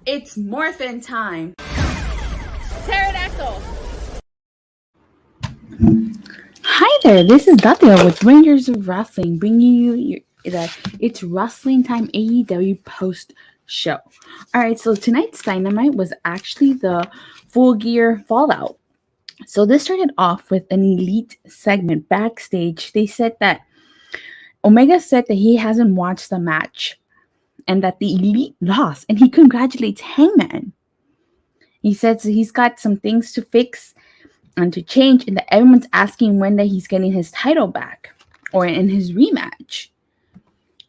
It's morphin' time. Pterodactyl. Hi there, this is Datila with Rangers of Wrestling, bringing you that it's Wrestling Time AEW post show. All right, so tonight's Dynamite was actually the Full Gear Fallout. So this started off with an elite segment backstage. They said that Omega said that he hasn't watched the match and that the elite lost, and he congratulates Hangman. He says he's got some things to fix and to change, and that everyone's asking when that he's getting his title back or in his rematch.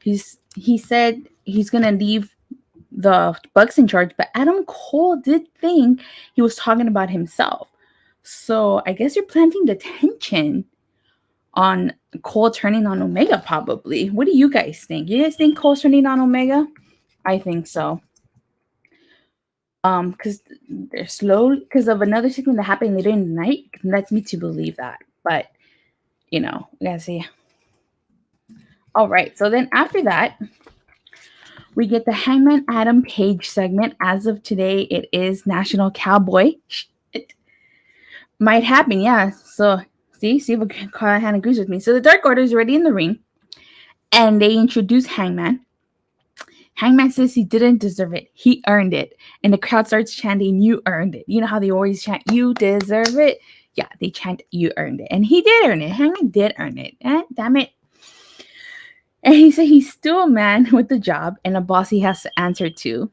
He said he's gonna leave the Bucks in charge, but Adam Cole did think he was talking about himself. So I guess you're planting the tension on Cole turning on Omega, probably. What do you guys think? You guys think Cole's turning on Omega? I think so. Because they're slow because of another segment that happened later in the night lets me to believe that. But we gotta see. All right, so then after that, we get the Hangman Adam Page segment. As of today, it is National Cowboy. It might happen, yeah. So see if Callahan agrees with me. So the Dark Order is already in the ring, and they introduce Hangman. Hangman says he didn't deserve it. He earned it. And the crowd starts chanting, "You earned it." You know how they always chant, "You deserve it"? Yeah, they chant, "You earned it." And he did earn it. Hangman did earn it. Damn it. And he said he's still a man with a job and a boss he has to answer to.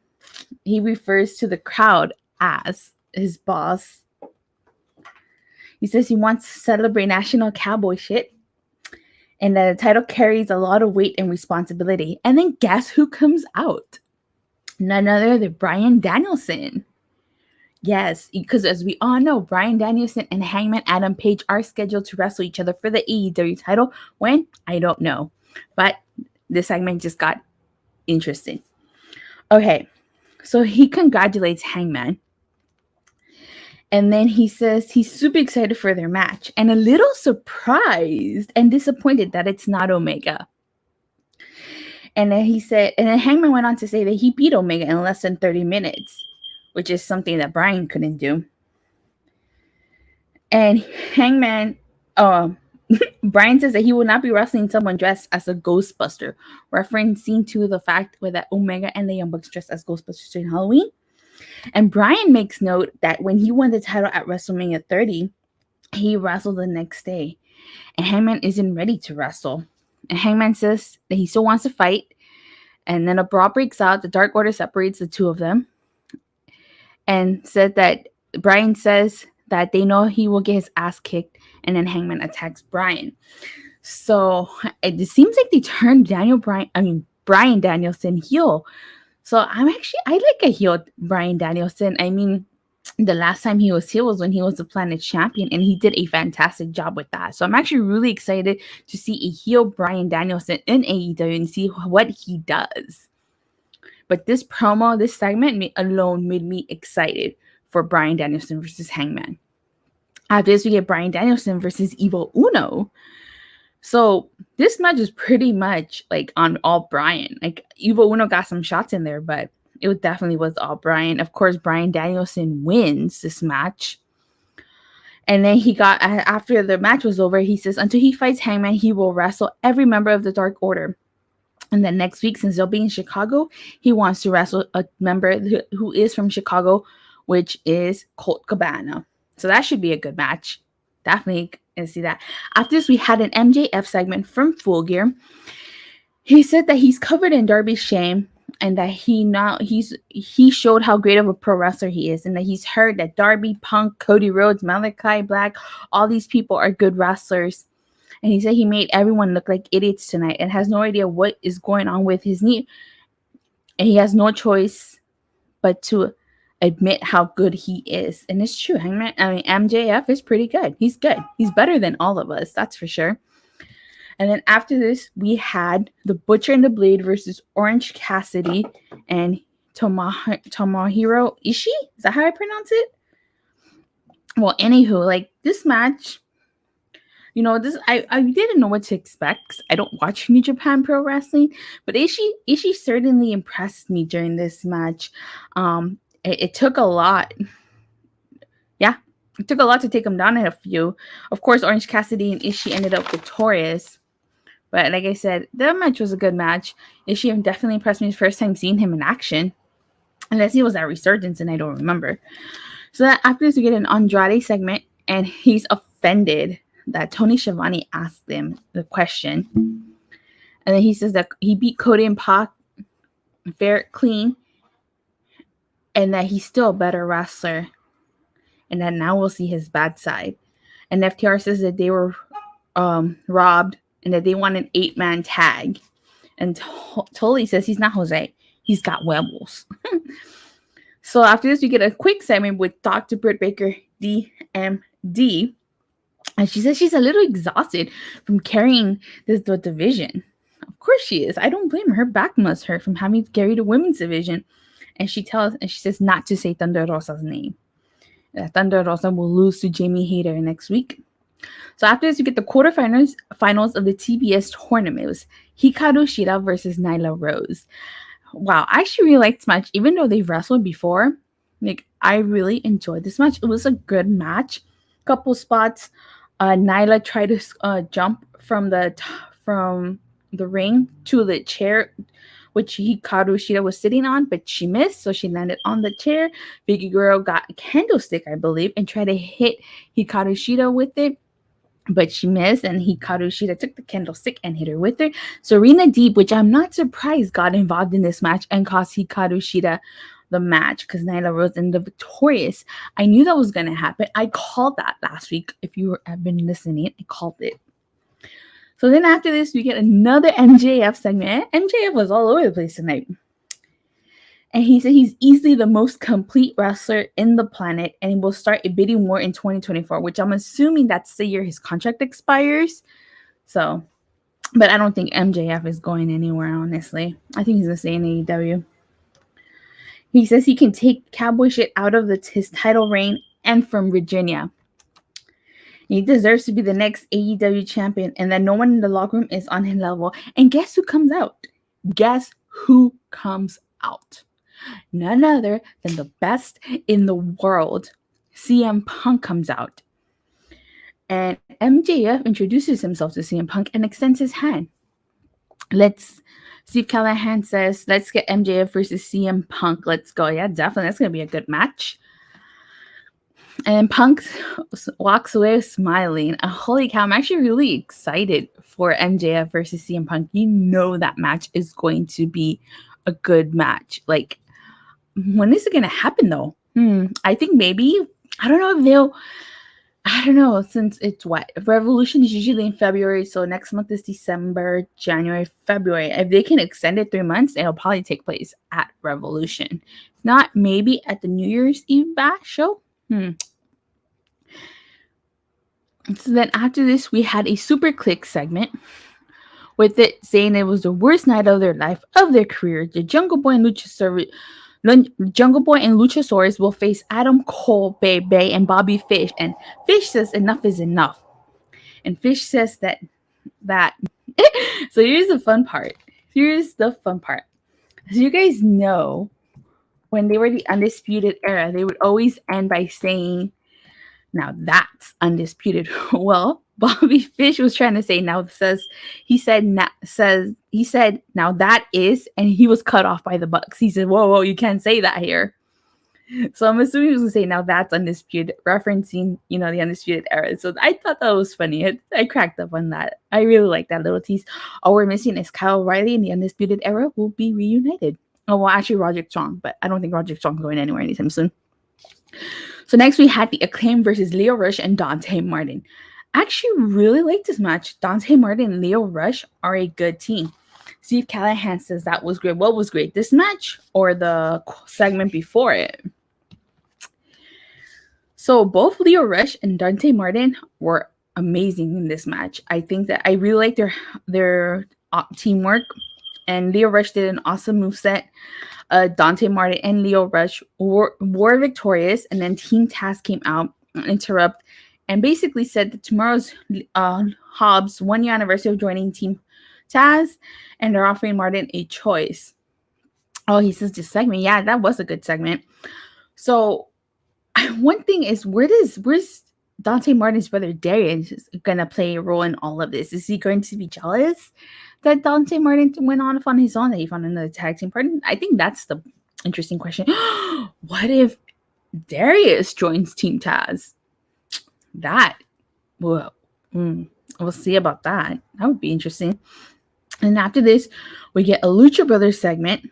He refers to the crowd as his boss. He says he wants to celebrate National Cowboy shit. And the title carries a lot of weight and responsibility. And then guess who comes out? None other than Bryan Danielson. Yes, because as we all know, Bryan Danielson and Hangman Adam Page are scheduled to wrestle each other for the AEW title. When? I don't know. But this segment just got interesting. Okay, so he congratulates Hangman. And then he says he's super excited for their match and a little surprised and disappointed that it's not Omega. And then Hangman went on to say that he beat Omega in less than 30 minutes, which is something that Bryan couldn't do. And Hangman, Bryan says that he will not be wrestling someone dressed as a Ghostbuster, referencing to the fact that Omega and the Young Bucks dressed as Ghostbusters during Halloween. And Bryan makes note that when he won the title at WrestleMania 30, he wrestled the next day. And Hangman isn't ready to wrestle. And Hangman says that he still wants to fight. And then a brawl breaks out. The Dark Order separates the two of them. And said that Bryan says that they know he will get his ass kicked. And then Hangman attacks Bryan. So it seems like they turned Bryan Danielson heel. So I like a heel Bryan Danielson. I mean, the last time he was heel was when he was the Planet Champion, and he did a fantastic job with that. So I'm actually really excited to see a heel Bryan Danielson in AEW and see what he does. But this segment alone made me excited for Bryan Danielson versus Hangman. After this, we get Bryan Danielson versus Evil Uno. So this match is pretty much like on all Bryan. Like Evil Uno got some shots in there, but it definitely was all Bryan. Of course, Bryan Danielson wins this match. And then after the match was over, he says until he fights Hangman, he will wrestle every member of the Dark Order. And then next week, since they'll be in Chicago, he wants to wrestle a member who is from Chicago, which is Colt Cabana. So that should be a good match. Definitely can see that. After this, we had an MJF segment from Full Gear. He said that he's covered in Darby's shame and that he showed how great of a pro wrestler he is, and that he's heard that Darby, Punk, Cody Rhodes, Malachi Black, all these people are good wrestlers. And he said he made everyone look like idiots tonight and has no idea what is going on with his knee. And he has no choice but to admit how good he is. And it's true. MJF is pretty good. He's good. He's better than all of us. That's for sure. And then after this, we had the Butcher and the Blade versus Orange Cassidy and Tomohiro Ishii. Is that how I pronounce it? Well, anywho, like this match, This I didn't know what to expect 'cause I don't watch New Japan Pro Wrestling, but Ishii certainly impressed me during this match. It took a lot. Yeah, it took a lot to take him down in a few. Of course, Orange Cassidy and Ishii ended up victorious. But like I said, the match was a good match. Ishii definitely impressed me the first time seeing him in action. Unless he was at Resurgence and I don't remember. So that after this, we get an Andrade segment, and he's offended that Tony Schiavone asked him the question. And then he says that he beat Cody and Pac fair, clean, and that he's still a better wrestler. And that now we'll see his bad side. And FTR says that they were robbed and that they want an 8-man tag. And Tully says he's not Jose. He's got werewolves. So after this, we get a quick segment with Dr. Britt Baker D.M.D. And she says she's a little exhausted from carrying the division. Of course she is. I don't blame her. Her back must hurt from having to carry the women's division. And she says not to say Thunder Rosa's name. Thunder Rosa will lose to Jamie Hayter next week. So after this, we get the quarterfinals of the TBS tournament. It was Hikaru Shida versus Nyla Rose. Wow, I actually really liked this match, even though they've wrestled before. Like, I really enjoyed this match. It was a good match. Couple spots. Nyla tried to jump from the ring to the chair, which Hikaru Shida was sitting on, but she missed, so she landed on the chair. Big Girl got a candlestick, I believe, and tried to hit Hikaru Shida with it, but she missed, and Hikaru Shida took the candlestick and hit her with it. Serena Deeb, which I'm not surprised got involved in this match and cost Hikaru Shida the match because Nyla Rose ended up victorious. I knew that was going to happen. I called that last week. If you have been listening, I called it. So then after this, we get another MJF segment. MJF was all over the place tonight. And he said he's easily the most complete wrestler in the planet and he will start a bidding war in 2024, which I'm assuming that's the year his contract expires. So, but I don't think MJF is going anywhere, honestly. I think he's going to stay in AEW. He says he can take cowboy shit out of his title reign and from Virginia. He deserves to be the next AEW champion and that no one in the locker room is on his level. And guess who comes out? Guess who comes out? None other than the best in the world. CM Punk comes out. And MJF introduces himself to CM Punk and extends his hand. Steve Callahan says, let's get MJF versus CM Punk. Let's go. Yeah, definitely. That's going to be a good match. And Punk walks away smiling. Holy cow, I'm actually really excited for MJF versus CM Punk. You know that match is going to be a good match. Like, when is it going to happen, though? I think maybe, I don't know, since it's what? Revolution is usually in February, so next month is December, January, February. If they can extend it 3 months, it'll probably take place at Revolution. If not, maybe at the New Year's Eve bash show. So then after this, we had a SuperKliq segment with it saying it was the worst night of their life, of their career. The Jungle Boy and Luchasaurus will face Adam Cole, Bay, and Bobby Fish. And Fish says enough is enough. And Fish says that so here's the fun part. As you guys know, when they were the Undisputed Era, they would always end by saying, now that's undisputed. Well, Bobby Fish was trying to say now now that is, and he was cut off by the Bucks. He said, whoa, you can't say that here. So I'm assuming he was going to say now that's undisputed, referencing, the Undisputed Era. So I thought that was funny. I cracked up on that. I really like that little tease. All we're missing is Kyle O'Reilly and the Undisputed Era will be reunited. Oh, well, actually Roderick Strong, but I don't think Roderick Strong's going anywhere anytime soon. So next we had the Acclaimed versus Lio Rush and Dante Martin. I actually really like this match. Dante Martin and Lio Rush are a good team. Steve Callahan says that was great. What was great, this match or the segment before it? So both Lio Rush and Dante Martin were amazing in this match. I think that I really like their teamwork. And Lio Rush did an awesome moveset. Dante Martin and Lio Rush were victorious. And then Team Taz came out and interrupt and basically said that tomorrow's Hobbs' 1 year anniversary of joining Team Taz, and they're offering Martin a choice. Oh, he says this segment. Yeah, that was a good segment. So one thing is, where's Dante Martin's brother Darian gonna play a role in all of this? Is he going to be jealous that Dante Martin went on his own, that he found another tag team partner? I think that's the interesting question. What if Darius joins Team Taz? That, well, we'll see about that. That would be interesting. And after this, we get a Lucha Brothers segment.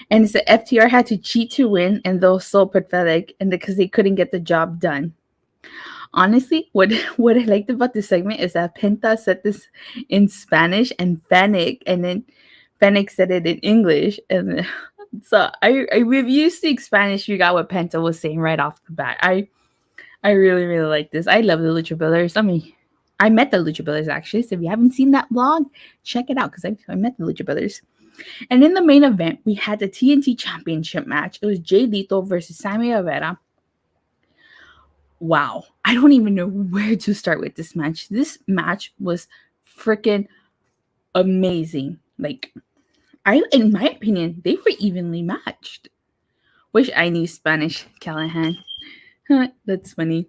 And it's the FTR had to cheat to win, and those so pathetic, and because they couldn't get the job done. Honestly, what I liked about this segment is that Penta said this in Spanish and then Fennec said it in English, and so I reviewed the Spanish. You got what Penta was saying right off the bat. I really, really like this. I love the Lucha Brothers. I mean, I met the Lucha Brothers actually. So if you haven't seen that vlog, check it out because I met the Lucha Brothers. And in the main event, we had the TNT Championship match. It was Jay Lethal versus Sammy Guevara. Wow. I don't even know where to start with this match. This match was freaking amazing. Like, in my opinion, they were evenly matched. Wish I knew Spanish, Callahan. That's funny.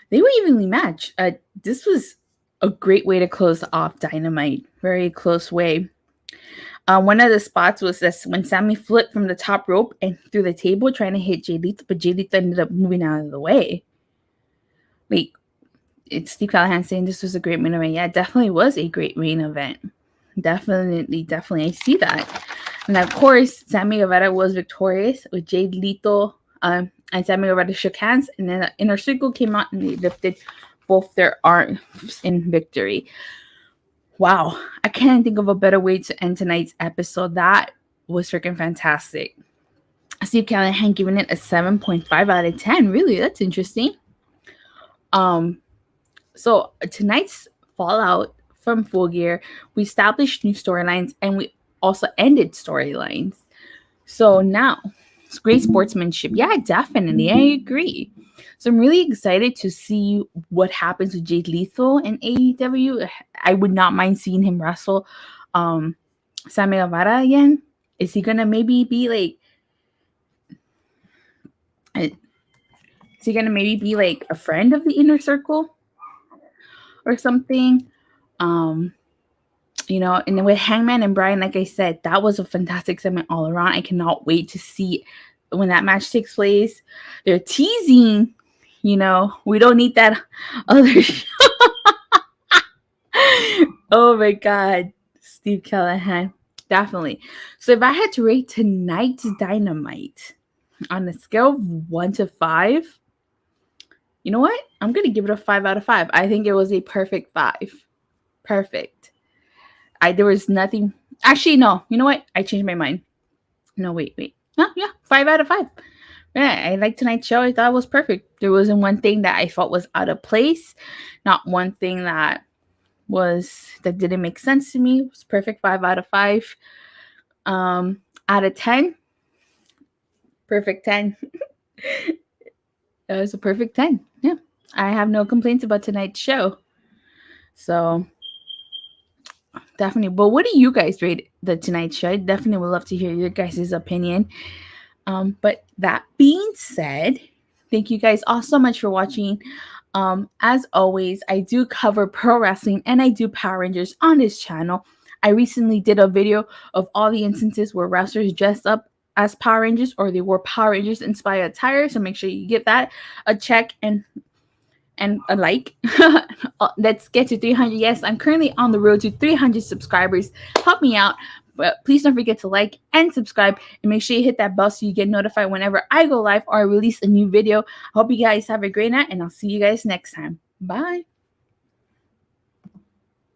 They were evenly matched. This was a great way to close off Dynamite. Very close way. One of the spots was this when Sammy flipped from the top rope and through the table trying to hit Jay Lethal, but Jay Lethal ended up moving out of the way. Like, it's Steve Callahan saying this was a great main event. Yeah, it definitely was a great main event. Definitely. I see that. And of course, Sammy Guevara was victorious with Jay Lethal. And Sammy Guevara shook hands, and then the Inner Circle came out and they lifted both their arms in victory. Wow, I can't think of a better way to end tonight's episode. That was freaking fantastic. Steve Callahan giving it a 7.5 out of 10. Really, that's interesting. So tonight's fallout from Full Gear, we established new storylines and we also ended storylines. So now it's great sportsmanship. Yeah, definitely. I agree. So I'm really excited to see what happens with Jay Lethal in AEW. I would not mind seeing him wrestle Sammy Guevara again. Is he gonna maybe be like? Is he gonna maybe be like a friend of the Inner Circle or something? You know, and then with Hangman and Bryan, like I said, that was a fantastic segment all around. I cannot wait to see when that match takes place. They're teasing. You know, we don't need that other show. Oh my God. Steve Callahan. Definitely. So if I had to rate tonight's Dynamite on a scale of 1 to 5, you know what? I'm going to give it a 5 out of 5. I think it was a perfect 5. Perfect. There was nothing. Actually, no. You know what? I changed my mind. No, wait. Yeah, 5 out of 5. Yeah, I liked tonight's show. I thought it was perfect. There wasn't one thing that I felt was out of place. Not one thing that didn't make sense to me. It was perfect. 5 out of 5. Out of 10. Perfect 10. It was a perfect 10. Yeah. I have no complaints about tonight's show. So definitely. But what do you guys rate the tonight's show? I definitely would love to hear your guys' opinion. But that being said, thank you guys all so much for watching. As always, I do cover pro wrestling and I do Power Rangers on this channel. I recently did a video of all the instances where wrestlers dressed up as Power Rangers or they wore Power Rangers inspired attire. So make sure you give that a check and a like. Let's get to 300. Yes, I'm currently on the road to 300 subscribers. Help me out. But please don't forget to like and subscribe and make sure you hit that bell so you get notified whenever I go live or I release a new video. I hope you guys have a great night and I'll see you guys next time. Bye.